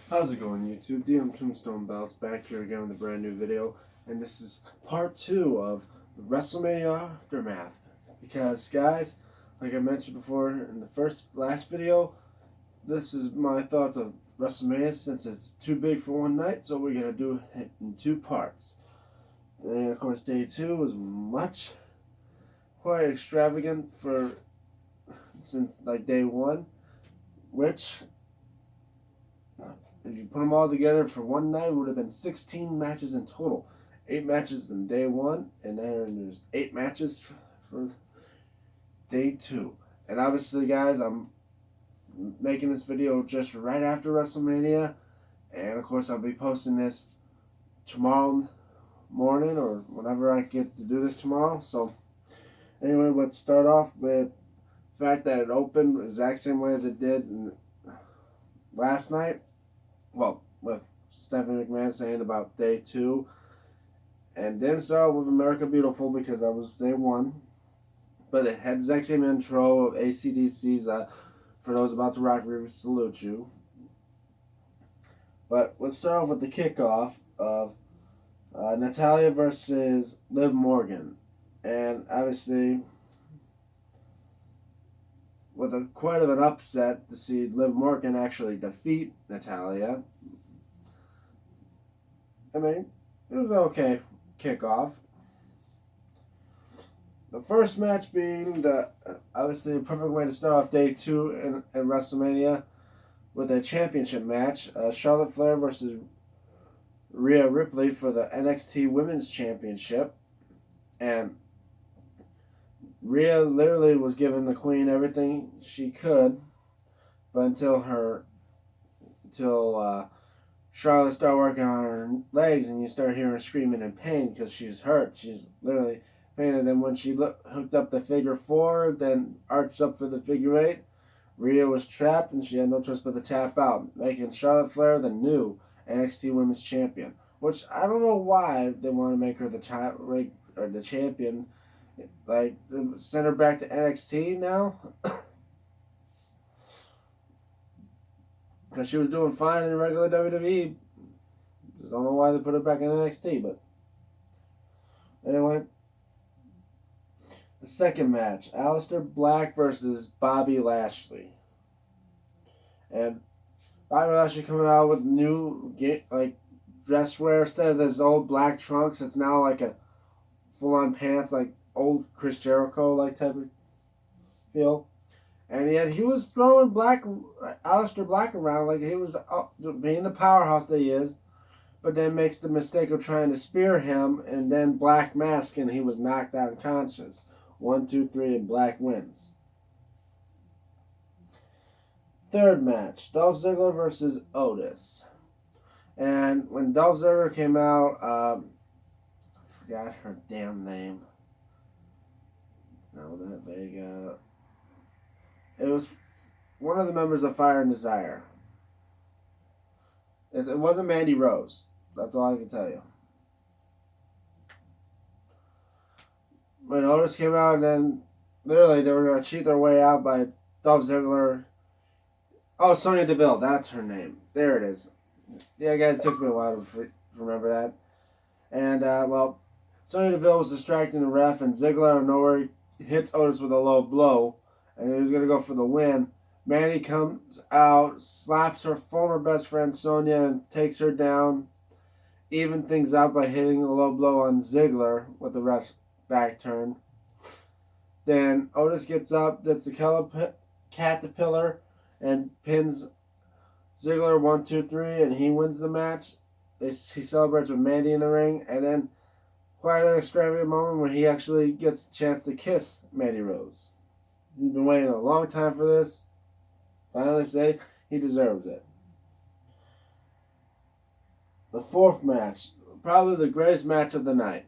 How's it going, YouTube? DM Tombstone Belts back here again with a brand new video, and this is part 2 of the WrestleMania Aftermath. Because, guys, like I mentioned before in the last video, this is my thoughts of WrestleMania since it's too big for one night, so we're going to do it in 2 parts. And, of course, day 2 was quite extravagant since, like, day 1, which if you put them all together for one night, it would have been 16 matches in total. 8 matches in day 1, and then there's 8 matches for day 2. And obviously, guys, I'm making this video just right after WrestleMania. And, of course, I'll be posting this tomorrow morning or whenever I get to do this tomorrow. So, anyway, let's start off with the fact that it opened the exact same way as it did last night. Well, with Stephanie McMahon saying about day 2, and then start with America Beautiful because that was day 1. But it had the exact same intro of AC/DC's For Those About to Rock, we salute you. But let's start off with the kickoff of Natalya versus Liv Morgan. And obviously, with quite of an upset to see Liv Morgan actually defeat Natalya. I mean, it was an okay kickoff. The first match being obviously a perfect way to start off day 2 in WrestleMania with a championship match. Charlotte Flair versus Rhea Ripley for the NXT Women's Championship. And Rhea literally was giving the Queen everything she could, but until Charlotte started working on her legs, and you start hearing her screaming in pain because she's hurt. She's literally pain. And then when she hooked up the figure 4, then arched up for the figure 8, Rhea was trapped, and she had no choice but to tap out, making Charlotte Flair the new NXT Women's Champion. Which I don't know why they want to make her the champion. Like, send her back to NXT now? Because she was doing fine in regular WWE. Just don't know why they put her back in NXT, but anyway. The second match, Aleister Black versus Bobby Lashley. And Bobby Lashley coming out with new dress wear instead of those old black trunks. It's now like a full-on pants, like old Chris Jericho type of feel. And yet he was throwing Aleister Black around like he was being the powerhouse that he is, but then makes the mistake of trying to spear him, and then Black mask, and he was knocked unconscious. 1, 2, 3, and Black wins. Third match, Dolph Ziggler versus Otis. And when Dolph Ziggler came out, I forgot her damn name. No, not Vega. It was one of the members of Fire and Desire. It wasn't Mandy Rose. That's all I can tell you. When Otis came out, and then literally they were going to cheat their way out by Dolph Ziggler. Oh, Sonya Deville. That's her name. There it is. Yeah, guys, it took me a while to remember that. And, Sonya Deville was distracting the ref, and Ziggler out of nowhere hits Otis with a low blow, and he was going to go for the win. Mandy comes out, slaps her former best friend Sonya, and takes her down. Even things out by hitting a low blow on Ziggler with the ref's back turn. Then Otis gets up, that's a caterpillar, and pins Ziggler 1, 2, 3, and he wins the match. He celebrates with Mandy in the ring, and then quite an extravagant moment when he actually gets a chance to kiss Mandy Rose. He's been waiting a long time for this. Finally say he deserves it. The fourth match, probably the greatest match of the night.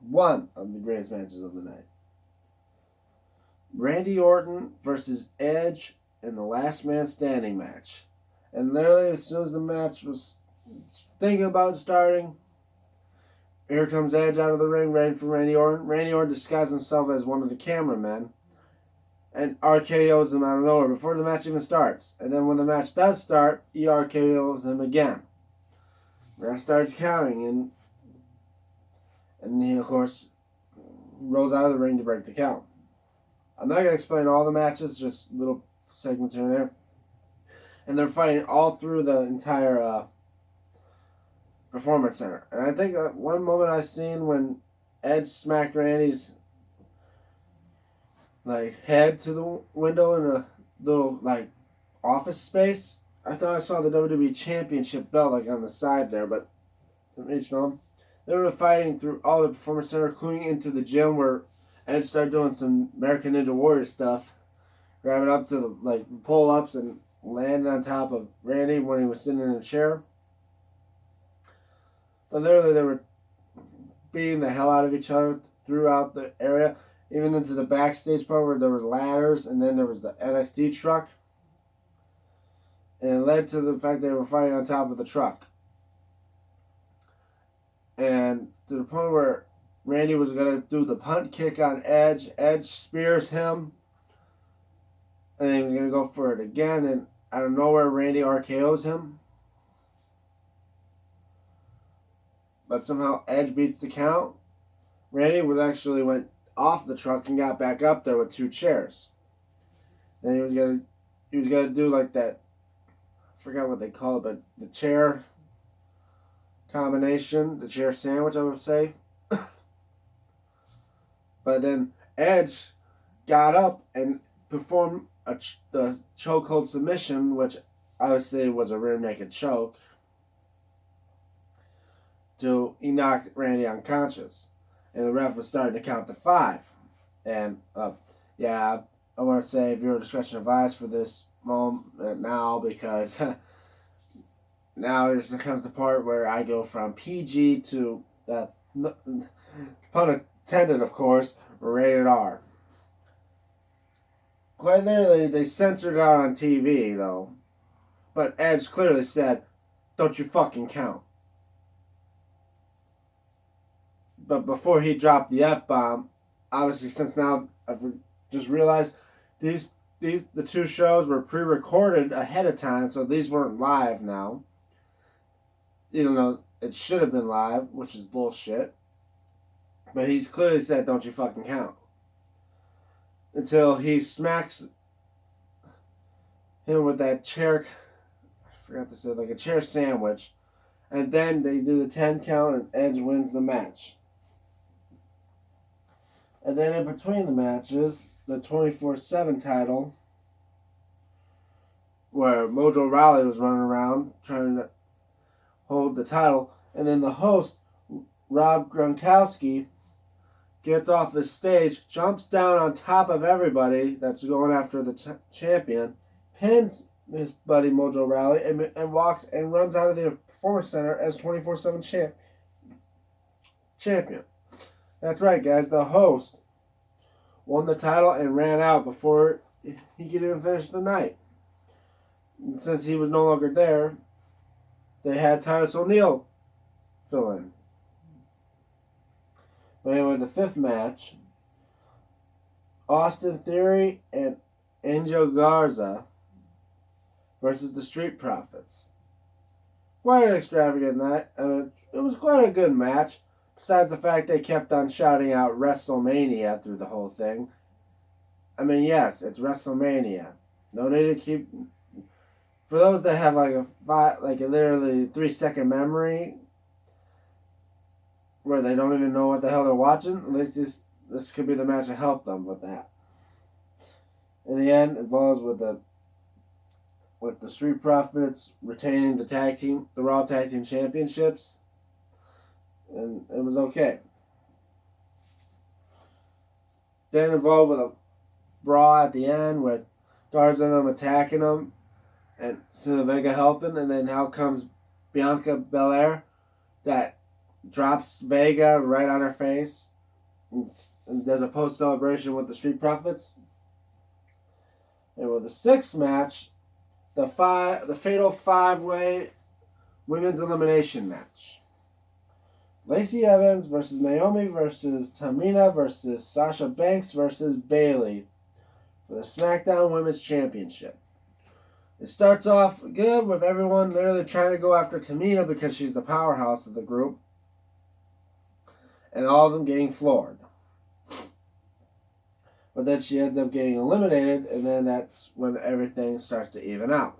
One of the greatest matches of the night. Randy Orton versus Edge in the Last Man Standing match. And literally, as soon as the match was thinking about starting, here comes Edge out of the ring, ready for Randy Orton. Randy Orton disguised himself as one of the cameramen. and RKO's him out of nowhere before the match even starts. And then when the match does start, he RKO's him again. Ref starts counting, and he, of course, rolls out of the ring to break the count. I'm not going to explain all the matches, just little segments here and there. And they're fighting all through the entire Performance Center. And I think one moment I've seen when Edge smacked Randy's head to the window in a little office space. I thought I saw the WWE Championship belt on the side there, but each them. They were fighting through all the Performance Center, including into the gym where Edge started doing some American Ninja Warrior stuff, grabbing up to the pull ups and landing on top of Randy when he was sitting in a chair. But literally, they were beating the hell out of each other throughout the area, even into the backstage part where there were ladders, and then there was the NXT truck. And it led to the fact they were fighting on top of the truck. And to the point where Randy was going to do the punt kick on Edge. Edge spears him. And then he was going to go for it again. And out of nowhere, Randy RKO's him. But somehow Edge beats the count. Randy went off the truck and got back up there with 2 chairs. Then he was gonna do that. I forgot what they call it, but the chair combination, the chair sandwich, I would say. But then Edge got up and performed the chokehold submission, which obviously was a rear naked choke. He knocked Randy unconscious. And the ref was starting to count to 5. And, I want to say viewer discretion advised for this moment now, because now here comes the part where I go from PG to, pun intended, of course, rated R. Quite literally, they censored it out on TV, though. But Edge clearly said, "Don't you fucking count." But before he dropped the F-bomb, obviously, since now I've just realized the 2 shows were pre-recorded ahead of time, so these weren't live now. Even though it should have been live, which is bullshit. But he clearly said, "Don't you fucking count." Until he smacks him with that chair, I forgot to say, a chair sandwich. And then they do the 10 count and Edge wins the match. And then in between the matches, the 24/7 title, where Mojo Rawley was running around trying to hold the title. And then the host, Rob Gronkowski, gets off the stage, jumps down on top of everybody that's going after the champion, pins his buddy Mojo Rawley, and walks and runs out of the Performance Center as 24/7 champion. That's right, guys. The host won the title and ran out before he could even finish the night. And since he was no longer there, they had Titus O'Neil fill in. But anyway, the 5th match, Austin Theory and Angel Garza versus the Street Profits. Quite an extravagant night. It was quite a good match. Besides the fact they kept on shouting out WrestleMania through the whole thing. I mean, yes, it's WrestleMania. No need to keep. For those that have a literally 3-second memory, where they don't even know what the hell they're watching, at least this could be the match to help them with that. In the end, it involves with the Street Profits retaining the Raw Tag Team Championships. And it was okay. Then involved with a brawl at the end with Garza and them attacking them and Sina Vega helping, and then out comes Bianca Belair that drops Vega right on her face, and there's a post celebration with the Street Profits. And with the 6th match, the fatal 5-way women's elimination match. Lacey Evans versus Naomi versus Tamina versus Sasha Banks versus Bayley for the SmackDown Women's Championship. It starts off good with everyone literally trying to go after Tamina because she's the powerhouse of the group. And all of them getting floored. But then she ends up getting eliminated, and then that's when everything starts to even out.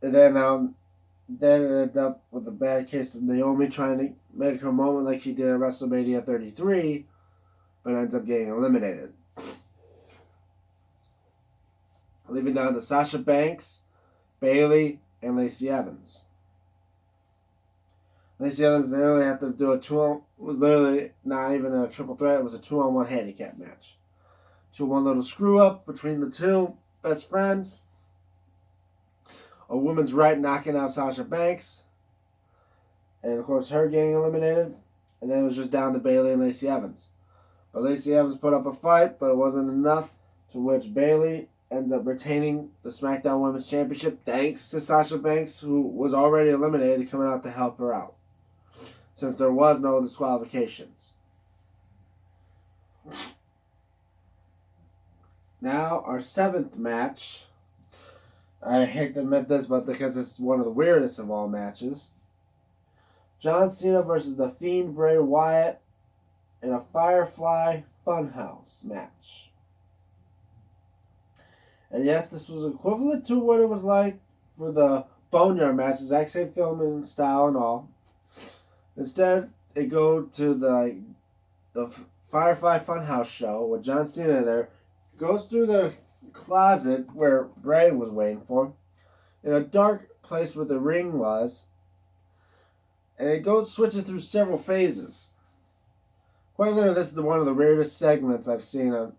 And then it ended up with a bad case of Naomi trying to make her moment like she did at WrestleMania 33, but ends up getting eliminated. Leaving down to Sasha Banks, Bayley, and Lacey Evans. Lacey Evans literally had to do a 2-on, was literally not even a triple threat, it was a 2-on-1 handicap match. 2-1 little screw up between the two best friends. A woman's right knocking out Sasha Banks. And of course her getting eliminated. And then it was just down to Bayley and Lacey Evans. But Lacey Evans put up a fight, but it wasn't enough, to which Bayley ends up retaining the SmackDown Women's Championship thanks to Sasha Banks, who was already eliminated, coming out to help her out, since there was no disqualifications. Now, our 7th match. I hate to admit this, but because it's one of the weirdest of all matches. John Cena versus The Fiend Bray Wyatt in a Firefly Funhouse match. And yes, this was equivalent to what it was like for the Boneyard match, exact same filming style and all. Instead, they go to the Firefly Funhouse show with John Cena there, goes through the closet where Bray was waiting for, in a dark place where the ring was, and it goes switching through several phases. Quite literally, this is one of the weirdest segments I've seen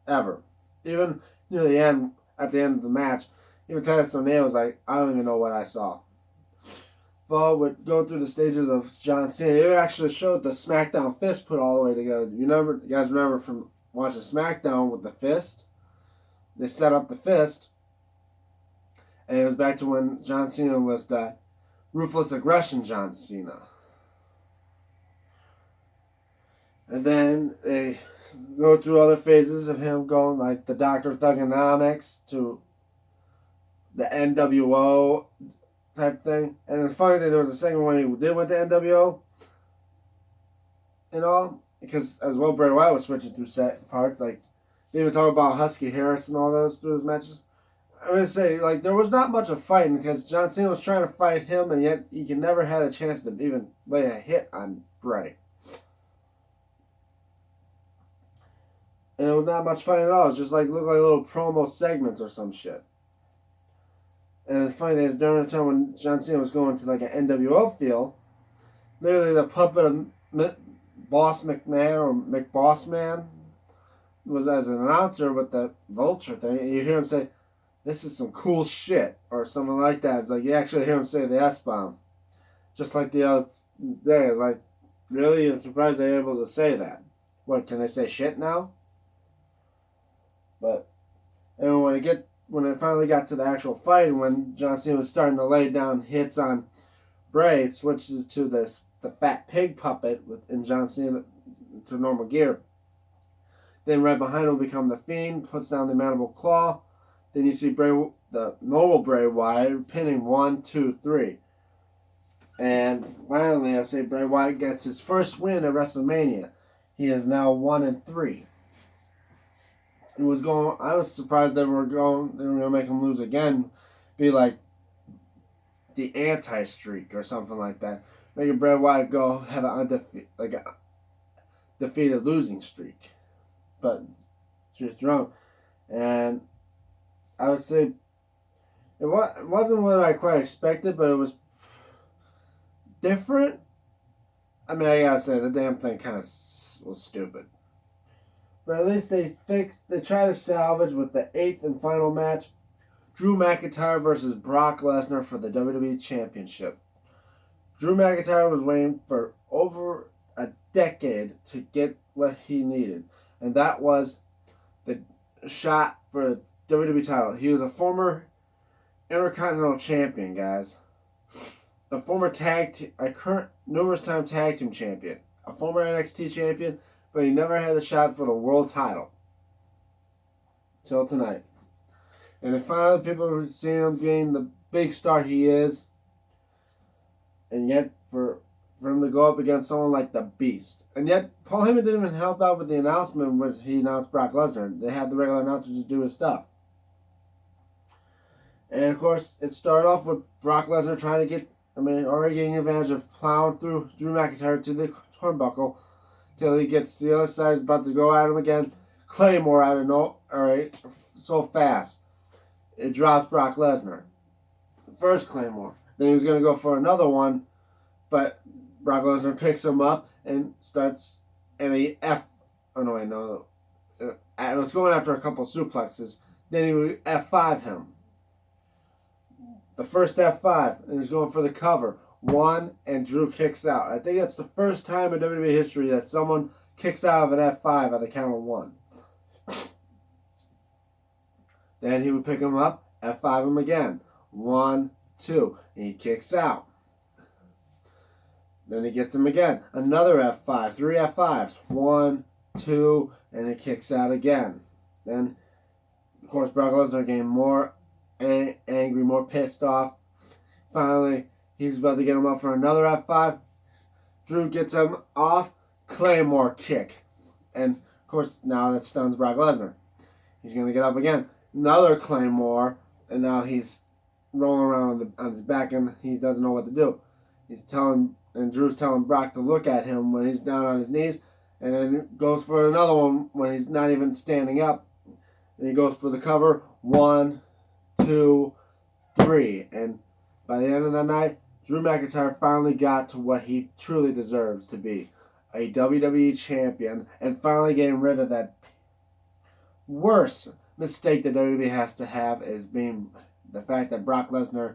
ever. Even near the end, at the end of the match, even Titus O'Neil was like, I don't even know what I saw. Fall would go through the stages of John Cena. It actually showed the SmackDown fist put all the way together. You guys remember from watching SmackDown with the fist? They set up the fist, and it was back to when John Cena was the ruthless aggression John Cena. And then they go through other phases of him going like the Dr. Thugonomics to the NWO type thing. And the funny thing, there was a second one he did with the NWO and all, because as well Bray Wyatt was switching through set parts, like they even talk about Husky Harris and all those through his matches. I would say, like, there was not much of fighting because John Cena was trying to fight him, and yet he could never had a chance to even lay a hit on Bray. And it was not much fighting at all. It was just like, looked like little promo segments or some shit. And the funny thing is, during the time when John Cena was going to like an NWO feel, literally the puppet of Boss McMahon or McBossman was as an announcer with the vulture thing, and you hear him say, "This is some cool shit," or something like that. It's like you actually hear him say the S-bomb. Just like the other day. It's like, really? I'm surprised they're able to say that. What, can they say shit now? But and when it finally got to the actual fight, and when John Cena was starting to lay down hits on Bray, it switches to the fat pig puppet in John Cena to normal gear. Then right behind him will become the Fiend, puts down the mandible claw. Then you see the normal Bray Wyatt pinning 1, 2, 3. And finally, I say Bray Wyatt gets his first win at WrestleMania. He is now 1-3. I was surprised they were going to make him lose again. Be like the anti-streak or something like that. Making Bray Wyatt go have a defeated losing streak. But she was wrong. And I would say it wasn't what I quite expected, but it was different. I mean, I gotta say, the damn thing kind of was stupid. But at least they try to salvage with the 8th and final match, Drew McIntyre versus Brock Lesnar for the WWE Championship. Drew McIntyre was waiting for over a decade to get what he needed, and that was the shot for the WWE title. He was a former Intercontinental Champion, guys. A former current numerous time tag team champion. A former NXT champion, but he never had the shot for the world title. till tonight. And then finally, people are seeing him being the big star he is. And yet, for him to go up against someone like the Beast. And yet, Paul Heyman didn't even help out with the announcement when he announced Brock Lesnar. They had the regular announcer just do his stuff. And of course, it started off with Brock Lesnar trying to already getting advantage of plowing through Drew McIntyre to the turnbuckle till he gets to the other side, about to go at him again. Claymore out of alright, so fast. It drops Brock Lesnar. First Claymore. Then he was going to go for another one, but Brock Lesnar picks him up and starts, and he it was going after a couple suplexes. Then he would F5 him. The first F5, and he's going for the cover. One, and Drew kicks out. I think that's the first time in WWE history that someone kicks out of an F5 at the count of one. Then he would pick him up, F5 him again. 1, 2, and he kicks out. Then he gets him again. Another F5, 3 F5s. 1, 2, and he kicks out again. Then, of course, Brock Lesnar getting more angry, more pissed off. Finally, he's about to get him up for another F5. Drew gets him off. Claymore kick. And, of course, now that stuns Brock Lesnar. He's going to get up again. Another Claymore. And now he's rolling around on his back and he doesn't know what to do. And Drew's telling Brock to look at him when he's down on his knees. And then goes for another one when he's not even standing up. And he goes for the cover. 1, 2, 3. And by the end of the night, Drew McIntyre finally got to what he truly deserves to be. A WWE champion. And finally getting rid of that worst mistake that WWE has to have, is being the fact that Brock Lesnar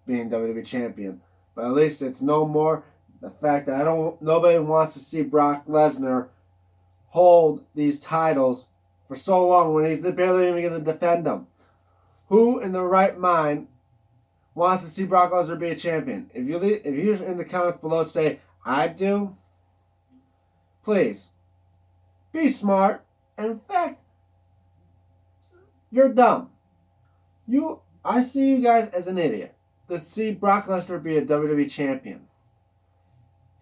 being WWE champion. But at least it's no more the fact that nobody wants to see Brock Lesnar hold these titles for so long when he's barely even going to defend them. Who in their right mind wants to see Brock Lesnar be a champion? If you in the comments below say, I do, please, be smart. And in fact, you're dumb. I see you guys as an idiot to see Brock Lesnar be a WWE champion.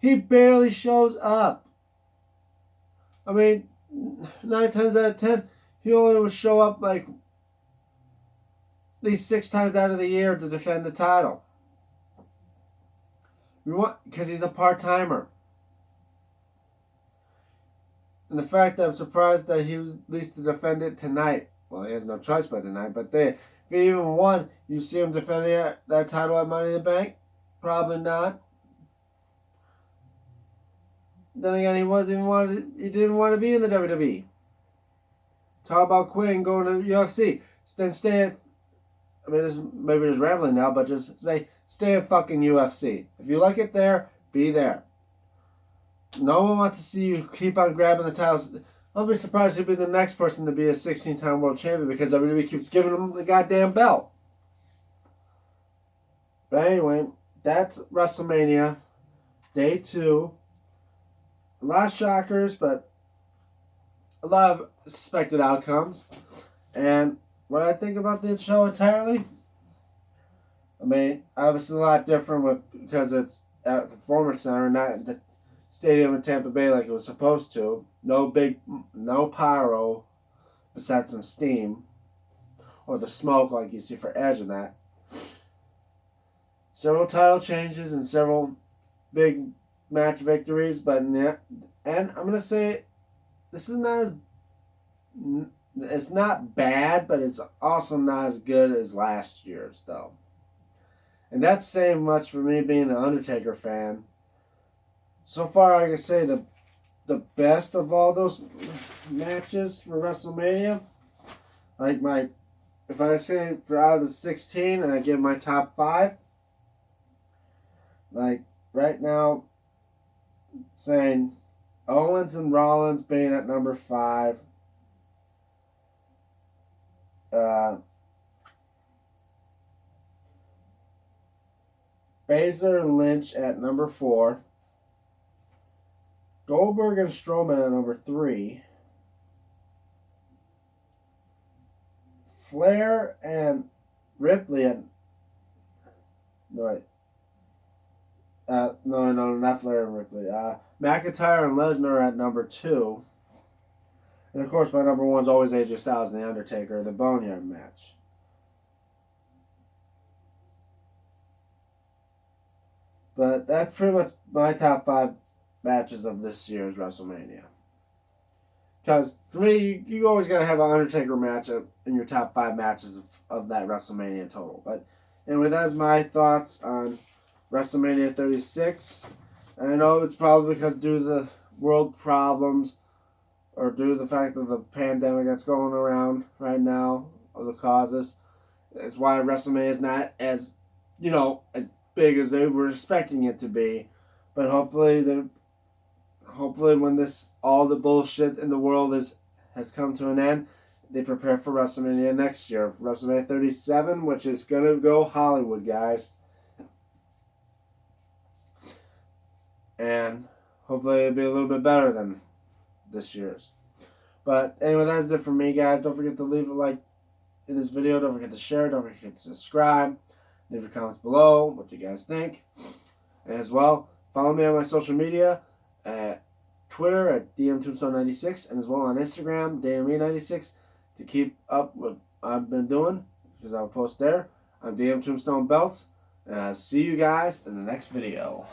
He barely shows up. I mean, 9 times out of 10, he only will show up like at least 6 times out of the year to defend the title. Because he's a part-timer. And the fact that I'm surprised that he was at least to defend it tonight. Well, he has no choice but tonight. But if he even won, you see him defending that title at Money in the Bank? Probably not. Then again, he didn't want to be in the WWE. Talk about quitting, going to UFC. Then stay at, maybe just rambling now, but just stay at fucking UFC. If you like it there, be there. No one wants to see you keep on grabbing the titles. I'll be surprised if you'll be the next person to be a 16-time world champion because WWE keeps giving him the goddamn belt. But anyway, that's WrestleMania Day 2. A lot of shockers, but a lot of suspected outcomes. And what I think about the show entirely, obviously a lot different because it's at the Performance Center, not at the stadium in Tampa Bay like it was supposed to. No pyro, besides some steam, or the smoke like you see for Edge and that. Several title changes and several big match victories, but and I'm gonna say this is it's not bad, but it's also not as good as last year's though. And that's saying much for me being an Undertaker fan. So far, I can say the best of all those matches for WrestleMania, if I say for out of the 16 and I give my top 5, right now, saying Owens and Rollins being at number 5, Baszler and Lynch at number 4, Goldberg and Strowman at number 3, Flair and Ripley and no, wait. No, not Flair and Ripley. McIntyre and Lesnar at number 2. And of course, my number 1 is always AJ Styles and The Undertaker, the Boneyard match. But that's pretty much my top 5 matches of this year's WrestleMania. Because for me, you always got to have an Undertaker match in your top 5 matches of that WrestleMania total. But anyway, that's my thoughts on WrestleMania 36. And I know it's probably because due to the world problems or due to the fact of the pandemic that's going around right now, or the causes, it's why WrestleMania is not as, as big as they were expecting it to be. But hopefully when all the bullshit in the world has come to an end, they prepare for WrestleMania next year. WrestleMania 37, which is going to go Hollywood, guys. And hopefully it'll be a little bit better than this year's. But anyway, that's it for me, guys. Don't forget to leave a like in this video. Don't forget to share. Don't forget to subscribe. Leave your comments below what you guys think. And as well, follow me on my social media at Twitter at DMTombstone96 and as well on Instagram, DME96, to keep up with what I've been doing, because I'll post there. I'm DM Tombstone Belts, and I'll see you guys in the next video.